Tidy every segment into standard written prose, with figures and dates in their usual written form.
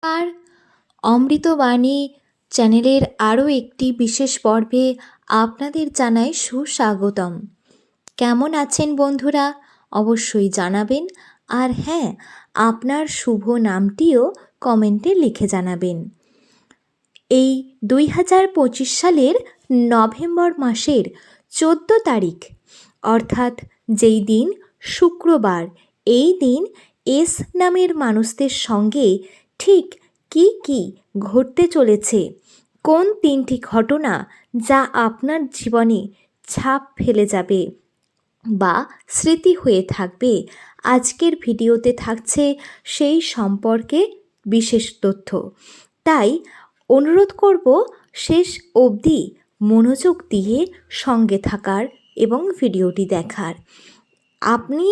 আর অমৃতবাণী চ্যানেলের আরও একটি বিশেষ পর্বে আপনাদের জানাই সুস্বাগতম। কেমন আছেন বন্ধুরা? অবশ্যই জানাবেন। আর হ্যাঁ, আপনার শুভ নামটিও কমেন্টে লিখে জানাবেন। এই 2025 সালের নভেম্বর মাসের 14 তারিখ অর্থাৎ যেই দিন শুক্রবার, এই দিন এস নামের মানুষদের সঙ্গে ঠিক কি ঘটতে চলেছে, কোন তিনটি ঘটনা যা আপনার জীবনে ছাপ ফেলে যাবে বা স্মৃতি হয়ে থাকবে, আজকের ভিডিওতে থাকছে সেই সম্পর্কে বিশেষ তথ্য। তাই অনুরোধ করব শেষ অবধি মনোযোগ দিয়ে সঙ্গে থাকার এবং ভিডিওটি দেখার। আপনি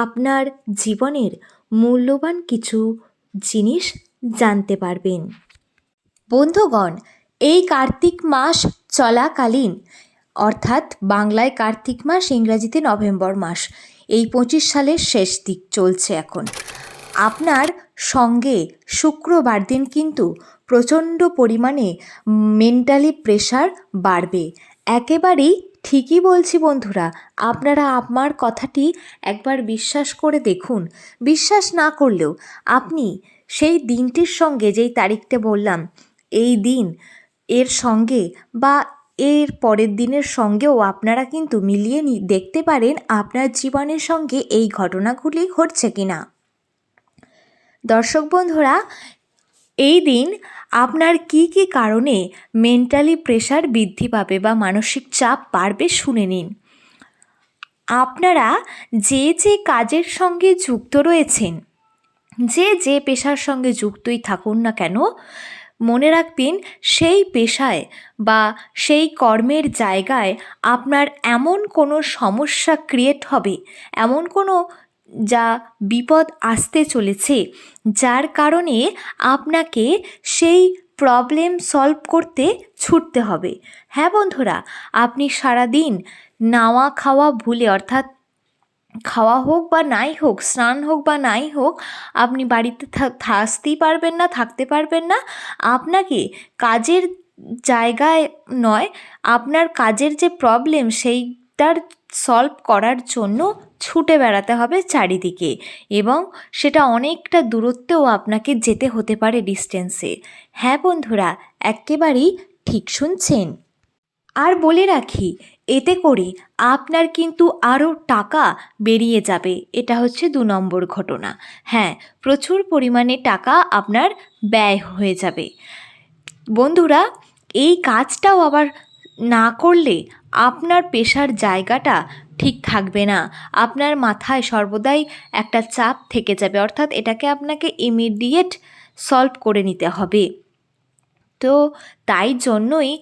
আপনার জীবনের মূল্যবান কিছু জিনিস জানতে পারবেন। বন্ধুগণ, এই কার্তিক মাস চলাকালীন, অর্থাৎ বাংলায় কার্তিক মাস, ইংরাজিতে নভেম্বর মাস, এই 25 সালের শেষ দিক চলছে এখন, আপনার সঙ্গে শুক্রবার দিন কিন্তু প্রচণ্ড পরিমাণে মেন্টালি প্রেশার বাড়বে। একেবারেই ঠিকই বলছি বন্ধুরা, আপনারা আমার কথাটি একবার বিশ্বাস করে দেখুন। বিশ্বাস না করলেও আপনি সেই দিনটির সঙ্গে, যেই তারিখটা বললাম, এই দিন এর সঙ্গে বা এর পরের দিনের সঙ্গেও আপনারা কিন্তু মিলিয়ে দেখতে পারেন আপনার জীবনের সঙ্গে এই ঘটনাগুলি ঘটছে কিনা। দর্শক বন্ধুরা, এই দিন আপনার কি কারণে মেন্টালি প্রেশার বৃদ্ধি পাবে বা মানসিক চাপ বাড়বে শুনে নিন। আপনারা যে কাজের সঙ্গে যুক্ত রয়েছেন, যে পেশার সঙ্গে যুক্তই থাকুন না কেন, মনে রাখবেন সেই পেশায় বা সেই কর্মের জায়গায় আপনার এমন কোনো সমস্যা ক্রিয়েট হবে, এমন কোনো যা বিপদ আসতে চলেছে, যার কারণে আপনাকে সেই প্রবলেম সলভ করতে ছুটতে হবে। হ্যাঁ বন্ধুরা, আপনি সারাদিন নাওয়া খাওয়া ভুলে, অর্থাৎ খাওয়া হোক বা নাই হোক, স্নান হোক বা নাই হোক, আপনি বাড়িতে আসতেই পারবেন না, থাকতে পারবেন না। আপনাকে কাজের জায়গায় নয়, আপনার কাজের যে প্রবলেম সেইটার সলভ করার জন্য ছুটে বেড়াতে হবে চারিদিকে, এবং সেটা অনেকটা দূরত্বেও আপনাকে যেতে হতে পারে, ডিস্টেন্সে। হ্যাঁ বন্ধুরা, একেবারেই ঠিক শুনছেন। আর বলে রাখি, এতে করে আপনার কিন্তু আরও টাকা বেরিয়ে যাবে। এটা হচ্ছে 2 নম্বর ঘটনা। হ্যাঁ, প্রচুর পরিমাণে টাকা আপনার ব্যয় হয়ে যাবে। বন্ধুরা, এই কাজটাও আবার না করলে আপনার পেশার জায়গাটা ঠিক থাকবে না। আপনার মাথায় সর্বদাই একটা চাপ থেকে যাবে, অর্থাৎ এটাকে আপনাকে ইমিডিয়েট সলভ করে নিতে হবে। তো তাই জন্যই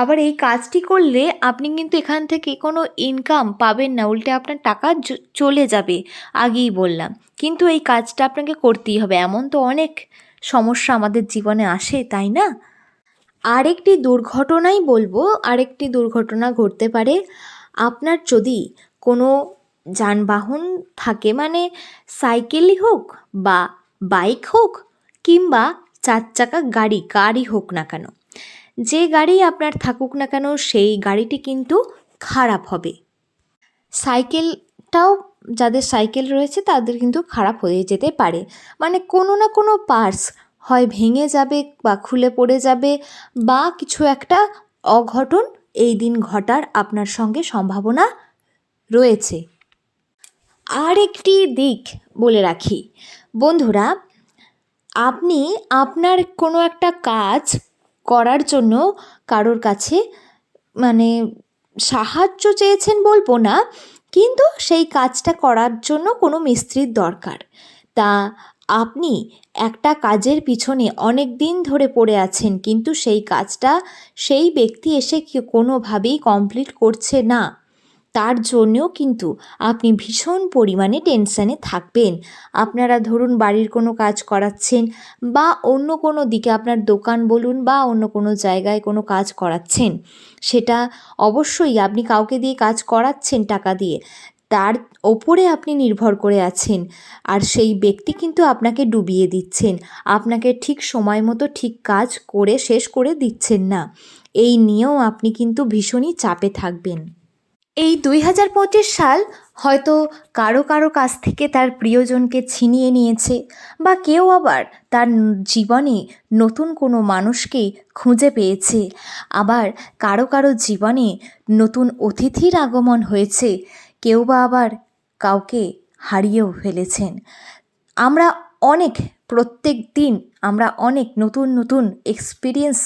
আবার এই কাজটি করলে আপনি কিন্তু এখান থেকে কোনো ইনকাম পাবেন না, উল্টে আপনার টাকা চলে যাবে, আগেই বললাম। কিন্তু এই কাজটা আপনাকে করতেই হবে। এমন তো অনেক সমস্যা আমাদের জীবনে আসে, তাই না? আরেকটি দুর্ঘটনাই বলবো, আরেকটি দুর্ঘটনা ঘটতে পারে। আপনার যদি কোনো যানবাহন থাকে, মানে সাইকেলই হোক বা বাইক হোক কিংবা 4 চাকা গাড়ি হোক না কেন, যে গাড়ি আপনার থাকুক না কেন, সেই গাড়িটি কিন্তু খারাপ হবে। সাইকেলটাও, যাদের সাইকেল রয়েছে তাদের কিন্তু খারাপ হয়ে যেতে পারে, মানে কোনো না কোনো পার্টস হয় ভেঙে যাবে বা খুলে পড়ে যাবে, বা কিছু একটা অঘটন এই দিন ঘটার আপনার সঙ্গে সম্ভাবনা রয়েছে। আর একটি দিক বলে রাখি বন্ধুরা, আপনি আপনার কোনো একটা কাজ করার জন্য কারোর কাছে মানে সাহায্য চেয়েছেন বলবো না, কিন্তু সেই কাজটা করার জন্য কোনো মিস্ত্রির দরকার। তা আপনি একটা কাজের পিছনে অনেক দিন ধরে পড়ে আছেন, কিন্তু সেই কাজটা সেই ব্যক্তি এসে কোনোভাবেই কমপ্লিট করছে না, তার জন্যও কিন্তু আপনি ভীষণ পরিমাণে টেনশানে থাকবেন। আপনারা ধরুন বাড়ির কোনো কাজ করাচ্ছেন বা অন্য কোনো দিকে আপনার দোকান বলুন বা অন্য কোনো জায়গায় কোনো কাজ করাচ্ছেন, সেটা অবশ্যই আপনি কাউকে দিয়ে কাজ করাচ্ছেন টাকা দিয়ে, তার ওপরে আপনি নির্ভর করে আছেন, আর সেই ব্যক্তি কিন্তু আপনাকে ডুবিয়ে দিচ্ছেন, আপনাকে ঠিক সময় মতো ঠিক কাজ করে শেষ করে দিচ্ছেন না। এই নিয়েও আপনি কিন্তু ভীষণই চাপে থাকবেন। এই 2025 সাল হয়তো কারো কারো কাছ থেকে তার প্রিয়জনকে ছিনিয়ে নিয়েছে, বা কেউ আবার তার জীবনে নতুন কোনো মানুষকে খুঁজে পেয়েছে, আবার কারো কারো জীবনে নতুন অতিথির আগমন হয়েছে, কেউ বা আবার কাউকে হারিয়েও ফেলেছেন। আমরা প্রত্যেক দিন আমরা অনেক নতুন নতুন এক্সপিরিয়েন্স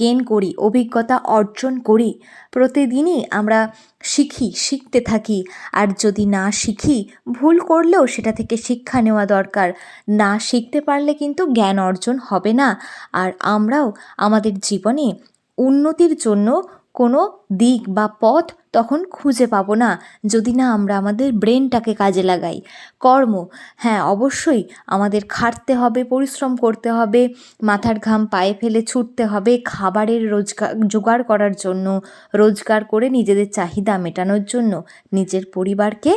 গেইন করি, অভিজ্ঞতা অর্জন করি। প্রতিদিনই আমরা শিখতে থাকি। আর যদি না শিখি, ভুল করলেও সেটা থেকে শিক্ষা নেওয়া দরকার। না শিখতে পারলে কিন্তু জ্ঞান অর্জন হবে না, আর আমরাও আমাদের জীবনে উন্নতির জন্য কোনো দিক বা পথ তখন খুঁজে পাবো না, যদি না আমরা আমাদের ব্রেনটাকে কাজে লাগাই। হ্যাঁ, অবশ্যই আমাদের খাটতে হবে, পরিশ্রম করতে হবে, মাথার ঘাম পায়ে ফেলে ছুটতে হবে খাবারের জোগাড় করার জন্য, রোজগার করে নিজেদের চাহিদা মেটানোর জন্য, নিজের পরিবারকে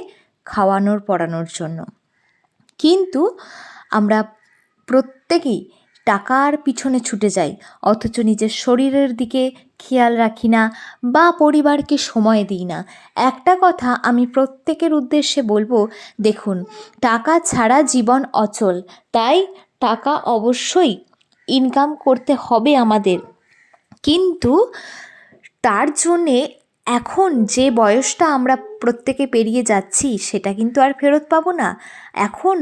খাওয়ানোর পড়ানোর জন্য। কিন্তু আমরা প্রত্যেকেই টাকার পিছনে ছুটে যাই, অথচ নিজের শরীরের দিকে খেয়াল রাখি না বা পরিবারকে সময় দিই না। একটা কথা আমি প্রত্যেকের উদ্দেশ্যে বলবো, দেখুন, টাকা ছাড়া জীবন অচল, তাই টাকা অবশ্যই ইনকাম করতে হবে আমাদের, কিন্তু তার জন্যে এখন যে বয়সটা আমরা প্রত্যেকে পেরিয়ে যাচ্ছি সেটা কিন্তু আর ফেরত পাবো না। এখন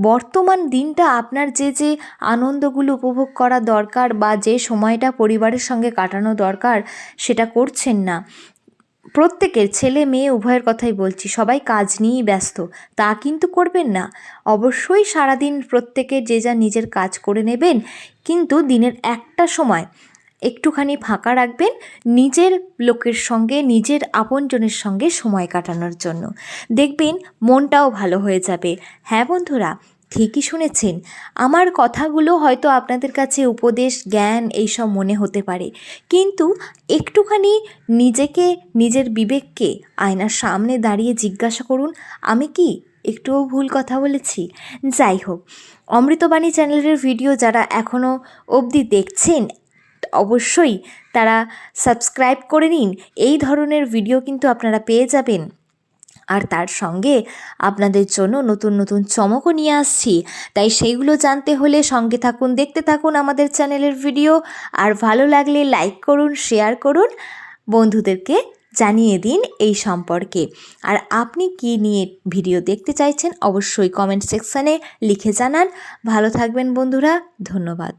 বর্তমান দিনটা আপনার যে আনন্দগুলো উপভোগ করা দরকার বা যে সময়টা পরিবারের সঙ্গে কাটানো দরকার সেটা করছেন না। প্রত্যেকের, ছেলে মেয়ে উভয়ের কথাই বলছি, সবাই কাজ নিয়েই ব্যস্ত, তা কিন্তু করবেন না। অবশ্যই সারাদিন প্রত্যেকে যে যা নিজের কাজ করে নেবেন, কিন্তু দিনের একটা সময় একটুখানি ফাঁকা রাখবেন নিজের লোকের সঙ্গে, নিজের আপনজনের সঙ্গে সময় কাটানোর জন্য। দেখবেন মনটাও ভালো হয়ে যাবে। হ্যাঁ বন্ধুরা, ঠিকই শুনেছেন। আমার কথাগুলো হয়তো আপনাদের কাছে উপদেশ, জ্ঞান এইসব মনে হতে পারে, কিন্তু একটুখানি নিজেকে, নিজের বিবেককে আয়নার সামনে দাঁড়িয়ে জিজ্ঞাসা করুন, আমি কি একটুও ভুল কথা বলেছি? যাই হোক, অমৃতবাণী চ্যানেলের ভিডিও যারা এখনও অবধি দেখছেন, অবশ্যই তারা সাবস্ক্রাইব করে নিন। এই ধরনের ভিডিও কিন্তু আপনারা পেয়ে যাবেন, আর তার সঙ্গে আপনাদের জন্য নতুন নতুন চমকও নিয়ে আসছি। তাই সেইগুলো জানতে হলে সঙ্গে থাকুন, দেখতে থাকুন আমাদের চ্যানেলের ভিডিও। আর ভালো লাগলে লাইক করুন, শেয়ার করুন, বন্ধুদেরকে জানিয়ে দিন এই সম্পর্কে। আর আপনি কি নিয়ে ভিডিও দেখতে চাইছেন অবশ্যই কমেন্ট সেকশানে লিখে জানান। ভালো থাকবেন বন্ধুরা, ধন্যবাদ।